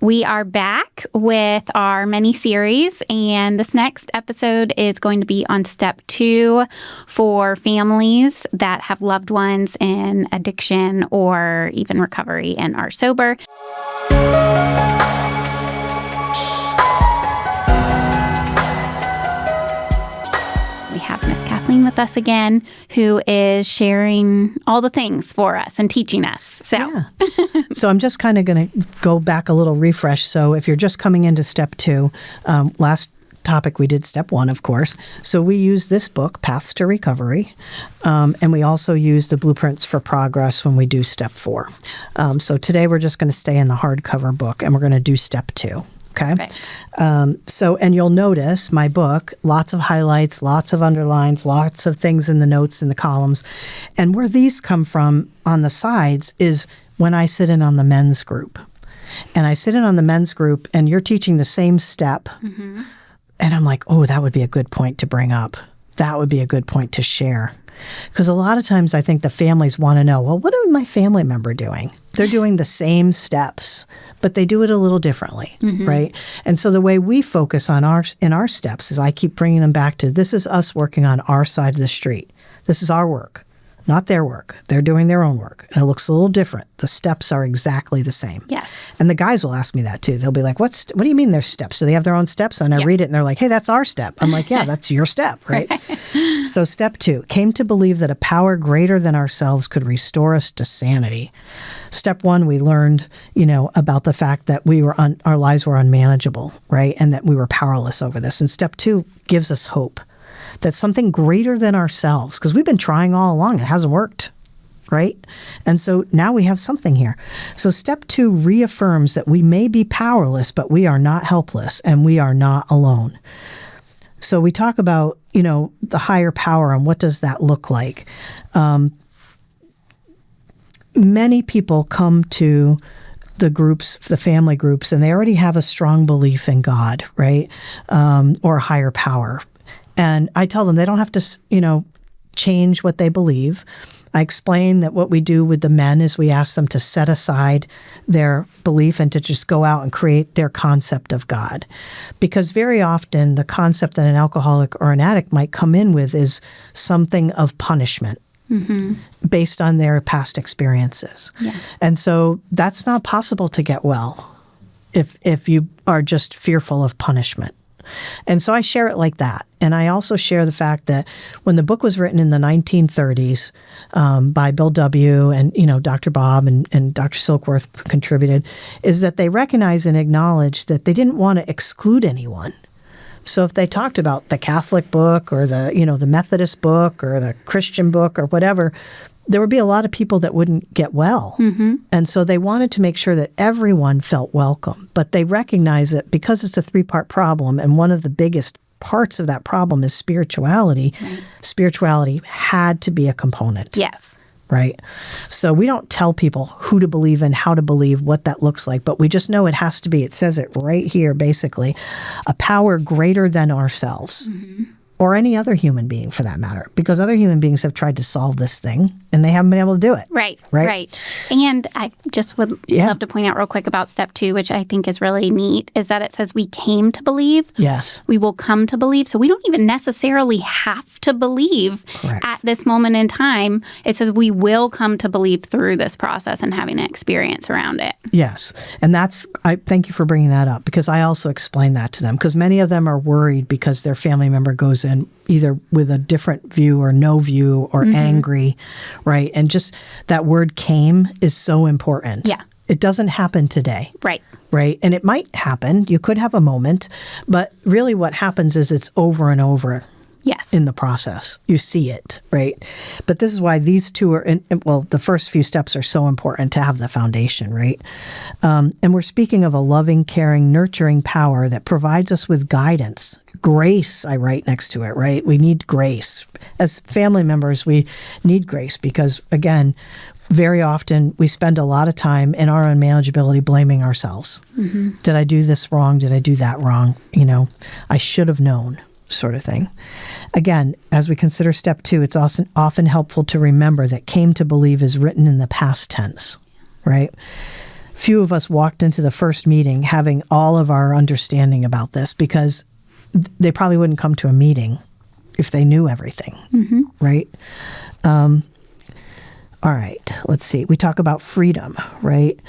We are back with our mini-series, and this next episode is going to be on step 2 for families that have loved ones in addiction or even recovery and are sober. We have Miss Kathleen with us again, who is sharing all the things for us and teaching us. So I'm just kind of going to go back a little refresh. So if you're just coming into step 2, last topic we did step 1, of course. So we use this book, Paths to Recovery, and we also use the Blueprints for Progress when we do step 4. So today we're just going to stay in the hardcover book, and we're going to do step 2. Okay. And you'll notice my book, lots of highlights, lots of underlines, lots of things in the notes in the columns. And where these come from on the sides is when I sit in on the men's group. And I sit in on the men's group and you're teaching the same step. Mm-hmm. And I'm like, oh, that would be a good point to bring up. That would be a good point to share. Because a lot of times I think the families want to know, well, what is my family member doing? They're doing the same steps, but they do it a little differently, right? And so the way we focus on in our steps is I keep bringing them back to this is us working on our side of the street. This is our work, not their work. They're doing their own work. And it looks a little different. The steps are exactly the same. Yes. And the guys will ask me that too. They'll be like, what do you mean there's steps? Do they have their own steps? And I read it and they're like, hey, that's our step. I'm like, yeah, that's your step, right? So step 2, came to believe that a power greater than ourselves could restore us to sanity. Step 1, we learned, about the fact that our lives were unmanageable, right? And that we were powerless over this. And step 2 gives us hope that something greater than ourselves, because we've been trying all along, it hasn't worked, right? And so now we have something here. So step 2 reaffirms that we may be powerless, but we are not helpless and we are not alone. So we talk about, the higher power and what does that look like? Many people come to the groups, the family groups, and they already have a strong belief in God, right? Or a higher power. And I tell them they don't have to, change what they believe. I explain that what we do with the men is we ask them to set aside their belief and to just go out and create their concept of God. Because very often the concept that an alcoholic or an addict might come in with is something of punishment. Mm-hmm. Based on their past experiences. Yeah. And so that's not possible to get well if you are just fearful of punishment. And so I share it like that. And I also share the fact that when the book was written in the 1930s by Bill W. and, Dr. Bob and Dr. Silkworth contributed, is that they recognized and acknowledged that they didn't want to exclude anyone. So if they talked about the Catholic book or the Methodist book or the Christian book or whatever, there would be a lot of people that wouldn't get well. Mm-hmm. And so they wanted to make sure that everyone felt welcome. But they recognize that because it's a 3-part problem, and one of the biggest parts of that problem is spirituality, spirituality had to be a component. Yes. Right? So we don't tell people who to believe and how to believe, what that looks like, but we just know it has to be, it says it right here, basically, a power greater than ourselves. Mm-hmm. Or any other human being for that matter, because other human beings have tried to solve this thing and they haven't been able to do it. Right. And I just would love to point out real quick about step 2, which I think is really neat, is that it says we came to believe. Yes. We will come to believe. So we don't even necessarily have to believe at this moment in time. It says we will come to believe through this process and having an experience around it. Yes. And I thank you for bringing that up, because I also explain that to them, because many of them are worried because their family member goes in either with a different view or no view or angry, right? And just that word came is so important. Yeah. It doesn't happen today. Right. Right. And it might happen. You could have a moment, but really what happens is it's over and over. Yes. In the process. You see it, right? But this is why these two are, the first few steps are so important to have the foundation, right? And we're speaking of a loving, caring, nurturing power that provides us with guidance. Grace, I write next to it, right? We need grace. As family members, we need grace because, again, very often we spend a lot of time in our unmanageability blaming ourselves. Mm-hmm. Did I do this wrong? Did I do that wrong? I should have known. Sort of thing. Again, as we consider step 2, it's often helpful to remember that came to believe is written in the past tense, right? few of us walked into the first meeting having all of our understanding about this, because they probably wouldn't come to a meeting if they knew everything, right? All right, let's see. We talk about freedom, right?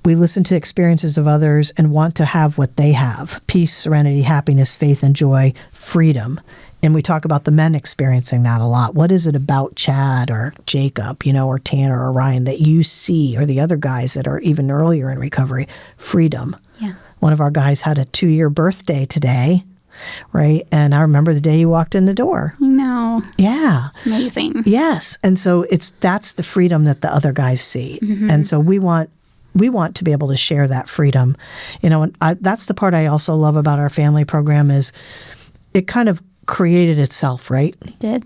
We listen to experiences of others and want to have what they have: peace, serenity, happiness, faith, and joy, freedom. And we talk about the men experiencing that a lot. What is it about Chad or Jacob, or Tanner or Ryan that you see, or the other guys that are even earlier in recovery? Freedom. Yeah. One of our guys had a 2-year birthday today, right? And I remember the day he walked in the door. I know. Yeah. It's amazing. Yes. And so that's the freedom that the other guys see. And so we want to be able to share that freedom. And that's the part I also love about our family program is it kind of created itself, right? It did.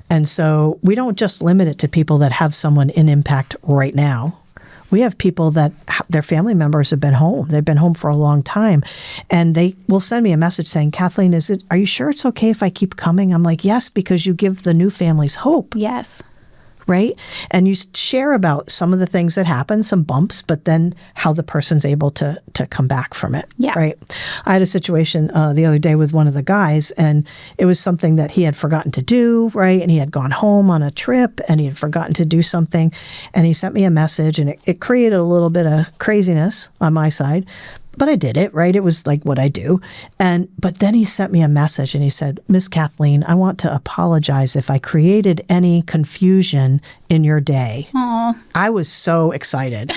And so we don't just limit it to people that have someone in impact right now. We have people that their family members have been home. They've been home for a long time. And they will send me a message saying, Kathleen, are you sure it's okay if I keep coming? I'm like, yes, because you give the new families hope. Yes. Right? And you share about some of the things that happen, some bumps, but then how the person's able to come back from it. Yeah. Right? I had a situation the other day with one of the guys, and it was something that he had forgotten to do, right? And he had gone home on a trip, and he had forgotten to do something. And he sent me a message, and it created a little bit of craziness on my side. But I did it, right? It was like what I do. But then he sent me a message and he said, Miss Kathleen, I want to apologize if I created any confusion in your day. Aww. I was so excited.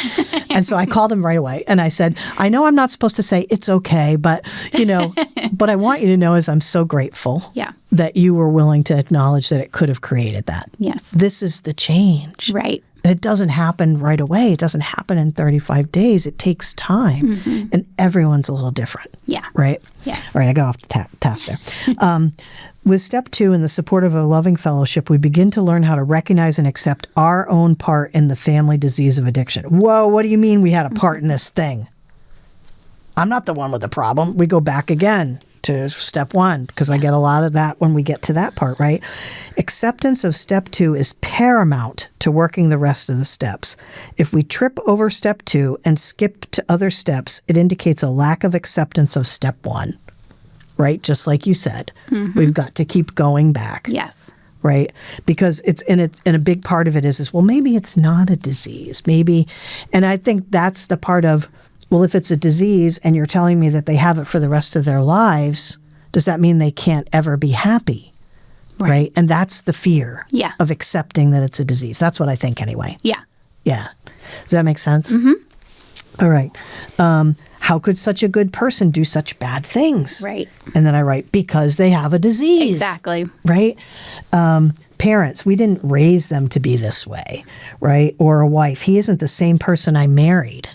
And so I called him right away and I said, I know I'm not supposed to say it's okay, but but I want you to know is I'm so grateful that you were willing to acknowledge that it could have created that. Yes. This is the change. Right. It doesn't happen right away. It doesn't happen in 35 days. It takes time. And everyone's a little different. Yeah. Right? Yes. All right, I got off the task there. With step 2, in the support of a loving fellowship, we begin to learn how to recognize and accept our own part in the family disease of addiction. Whoa, what do you mean we had a part in this thing? I'm not the one with the problem. We go back again to step 1, because I get a lot of that when we get to that part, right? Acceptance of step 2 is paramount to working the rest of the steps. If we trip over step 2 and skip to other steps, it indicates a lack of acceptance of step 1, right? Just like you said, we've got to keep going back. Yes. Right? Because and a big part of it is, well, maybe it's not a disease. Maybe, and I think that's the part of, well, if it's a disease and you're telling me that they have it for the rest of their lives, does that mean they can't ever be happy? Right? And that's the fear of accepting that it's a disease. That's what I think anyway. Yeah. Yeah. Does that make sense? All right. How could such a good person do such bad things? Right. And then I write, because they have a disease. Exactly. Right? Parents, we didn't raise them to be this way, right? Or a wife, he isn't the same person I married.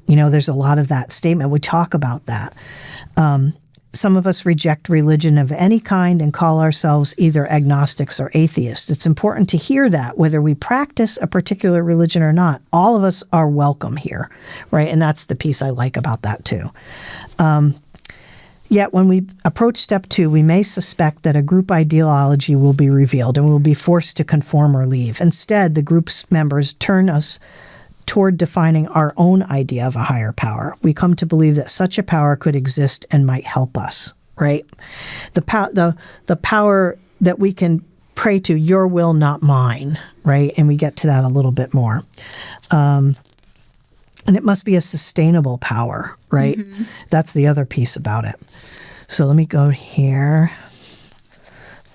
There's a lot of that statement. We talk about that. Some of us reject religion of any kind and call ourselves either agnostics or atheists. It's important to hear that, whether we practice a particular religion or not. All of us are welcome here, right? And that's the piece I like about that too. Yet when we approach step 2, we may suspect that a group ideology will be revealed and we'll be forced to conform or leave. Instead, the group's members turn us toward defining our own idea of a higher power. We come to believe that such a power could exist and might help us, right? The power that we can pray to, your will, not mine, right? And we get to that a little bit more. And it must be a sustainable power, right? That's the other piece about it. So let me go here.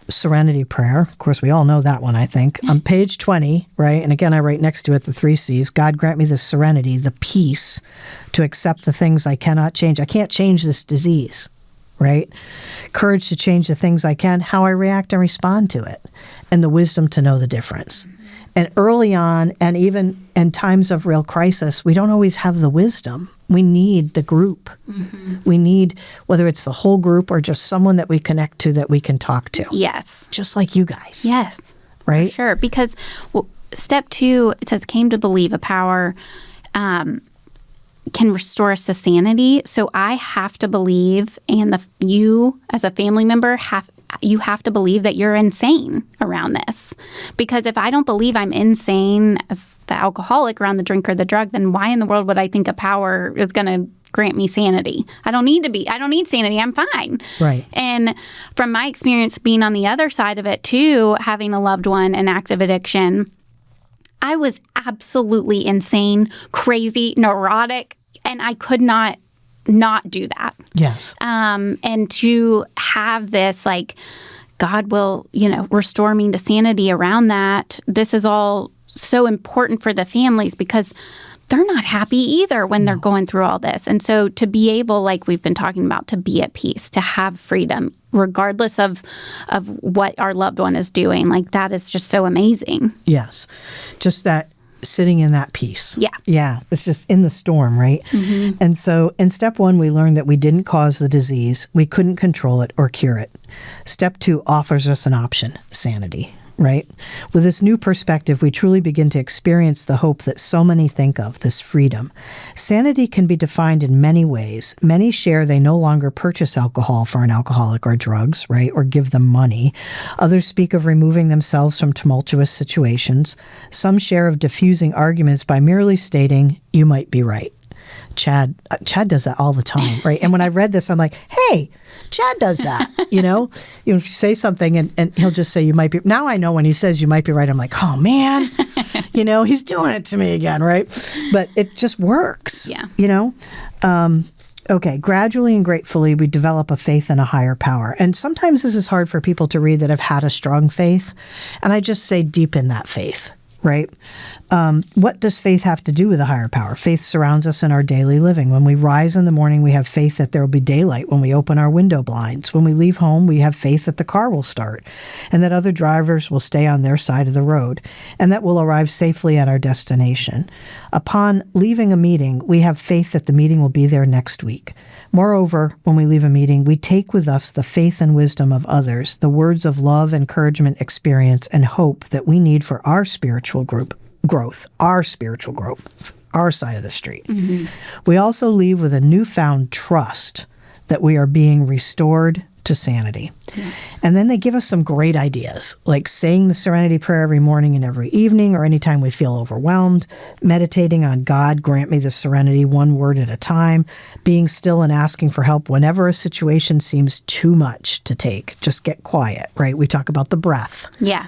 Serenity prayer. Of course, we all know that one, I think. On page 20, right? And again, I write next to it the 3 C's. God grant me the serenity, the peace to accept the things I cannot change. I can't change this disease, right? Courage to change the things I can, how I react and respond to it, and the wisdom to know the difference. And early on, and even in times of real crisis, we don't always have the wisdom. We need the group. We need, whether it's the whole group or just someone that we connect to that we can talk to. Yes. Just like you guys. Yes. Right? Sure. Because step 2, it says, came to believe a power can restore us to sanity. So I have to believe, and you as a family member have you have to believe that you're insane around this. Because if I don't believe I'm insane as the alcoholic around the drink or the drug, then why in the world would I think a power is going to grant me sanity? I don't need sanity. I'm fine. Right. And from my experience being on the other side of it too, having a loved one in active addiction, I was absolutely insane, crazy, neurotic, and I could not do that. Yes. And to have this, like, God will, restore me to sanity around that. This is all so important for the families because they're not happy either when they're going through all this. And so to be able, like we've been talking about, to be at peace, to have freedom, regardless of what our loved one is doing, like that is just so amazing. Yes. Just that sitting in that peace. Yeah. Yeah. It's just in the storm, right? Mm-hmm. And so in step 1, we learned that we didn't cause the disease. We couldn't control it or cure it. Step 2 offers us an option, sanity. Right? With this new perspective, we truly begin to experience the hope that so many think of, this freedom. Sanity can be defined in many ways. Many share they no longer purchase alcohol for an alcoholic or drugs, right? Or give them money. Others speak of removing themselves from tumultuous situations. Some share of diffusing arguments by merely stating, "You might be right." Chad does that all the time, right? And when I read this, I'm like, hey, Chad does that, if you say something and he'll just say, "You might be." Now I know when he says "you might be right," I'm like, oh man, he's doing it to me again, right? But it just works, Okay, gradually and gratefully, we develop a faith in a higher power. And sometimes this is hard for people to read that have had a strong faith. And I just say deepen that faith. Right? What does faith have to do with a higher power? Faith surrounds us in our daily living. When we rise in the morning, we have faith that there will be daylight when we open our window blinds. When we leave home, we have faith that the car will start and that other drivers will stay on their side of the road and that we'll arrive safely at our destination. Upon leaving a meeting, we have faith that the meeting will be there next week. Moreover, when we leave a meeting, we take with us the faith and wisdom of others, the words of love, encouragement, experience, and hope that we need for our spiritual growth, our side of the street. Mm-hmm. We also leave with a newfound trust that we are being restored to sanity. Yeah. And then they give us some great ideas, like saying the Serenity prayer every morning and every evening or anytime we feel overwhelmed, meditating on God, grant me the serenity one word at a time, being still and asking for help whenever a situation seems too much to take. Just get quiet, right? We talk about the breath. Yeah.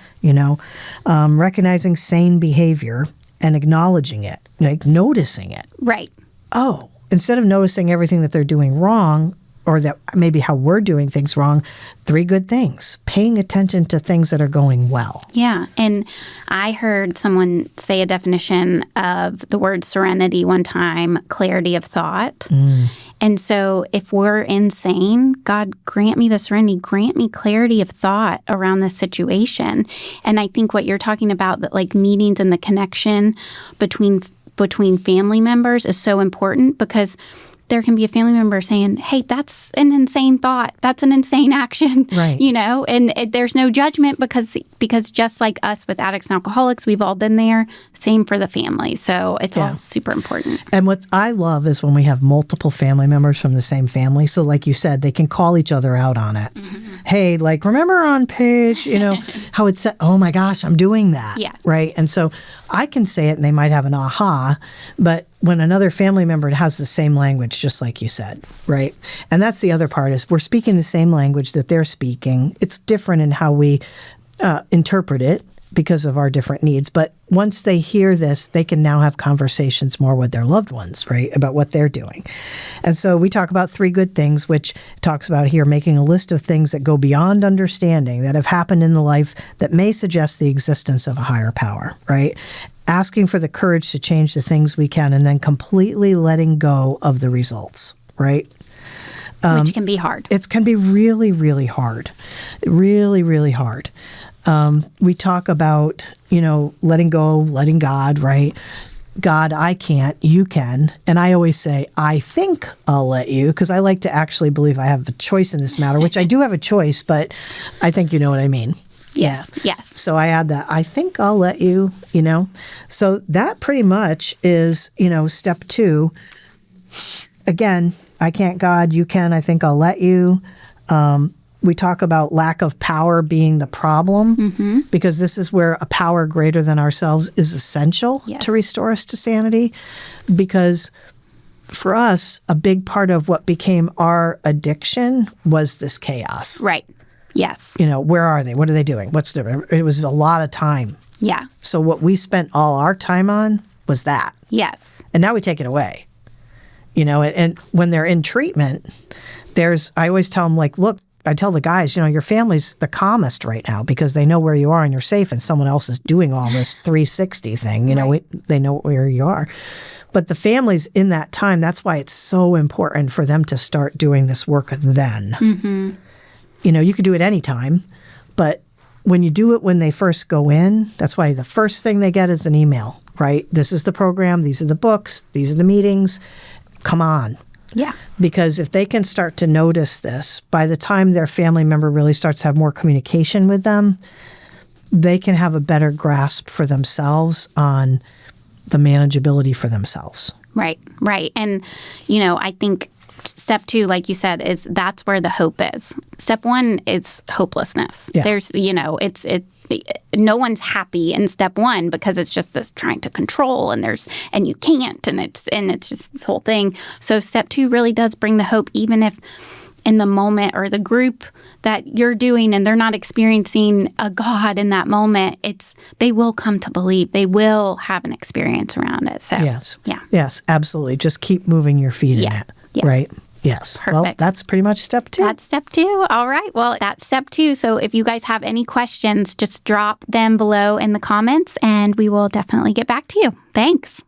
Recognizing sane behavior and acknowledging it, like noticing it. Right. Oh, instead of noticing everything that they're doing wrong, or that maybe how we're doing things wrong, 3 good things. Paying attention to things that are going well. Yeah. And I heard someone say a definition of the word serenity one time, clarity of thought. Mm. And so if we're insane, God, grant me the serenity, grant me clarity of thought around this situation. And I think what you're talking about, that like meetings and the connection between family members is so important, because there can be a family member saying, hey, that's an insane thought. That's an insane action, right. And there's no judgment because just like us with addicts and alcoholics, we've all been there. Same for the family. So it's all super important. And what I love is when we have multiple family members from the same family. So like you said, they can call each other out on it. Mm-hmm. Hey, like, remember on page, how it said, oh my gosh, I'm doing that. Yeah. Right. And so I can say it and they might have an aha, but when another family member has the same language, just like you said, right? And that's the other part, is we're speaking the same language that they're speaking. It's different in how we interpret it because of our different needs. But once they hear this, they can now have conversations more with their loved ones, right, about what they're doing. And so we talk about 3 good things, which talks about here making a list of things that go beyond understanding that have happened in the life that may suggest the existence of a higher power, right? Asking for the courage to change the things we can, and then completely letting go of the results, right? Which can be hard. It can be really, really hard. Really, really hard. We talk about, letting go, letting God, right? God, I can't, you can. And I always say, I think I'll let you, because I like to actually believe I have a choice in this matter, which I do have a choice, but I think you know what I mean. Yes, yeah. Yes. So I add that, I think I'll let you, So that pretty much is, step 2. Again, I can't, God, you can, I think I'll let you. we talk about lack of power being the problem, because this is where a power greater than ourselves is essential to restore us to sanity. Because for us, a big part of what became our addiction was this chaos. Right. Yes. Where are they? What are they doing? What's different? It was a lot of time. Yeah. So what we spent all our time on was that. Yes. And now we take it away. And when they're in treatment, I always tell them, like, look, I tell the guys, your family's the calmest right now because they know where you are and you're safe, and someone else is doing all this 360 thing. They know where you are. But the families in that time, that's why it's so important for them to start doing this work then. Mm-hmm. You could do it anytime, but when you do it when they first go in, that's why the first thing they get is an email, right? This is the program. These are the books. These are the meetings. Come on. Yeah. Because if they can start to notice this, by the time their family member really starts to have more communication with them, they can have a better grasp for themselves on the manageability for themselves. Right, right. And, I think step 2, like you said, is that's where the hope is. Step 1 is hopelessness. Yeah. There's, no one's happy in step 1 because it's just this trying to control and you can't, and it's just this whole thing. So step 2 really does bring the hope, even if in the moment or the group that you're doing and they're not experiencing a God in that moment, they will come to believe. They will have an experience around it. So yes. Yeah. Yes, absolutely. Just keep moving your feet in it. Yeah. Right? Yes. Perfect. Well, that's pretty much step 2. That's step 2. All right. Well, that's step 2. So if you guys have any questions, just drop them below in the comments and we will definitely get back to you. Thanks.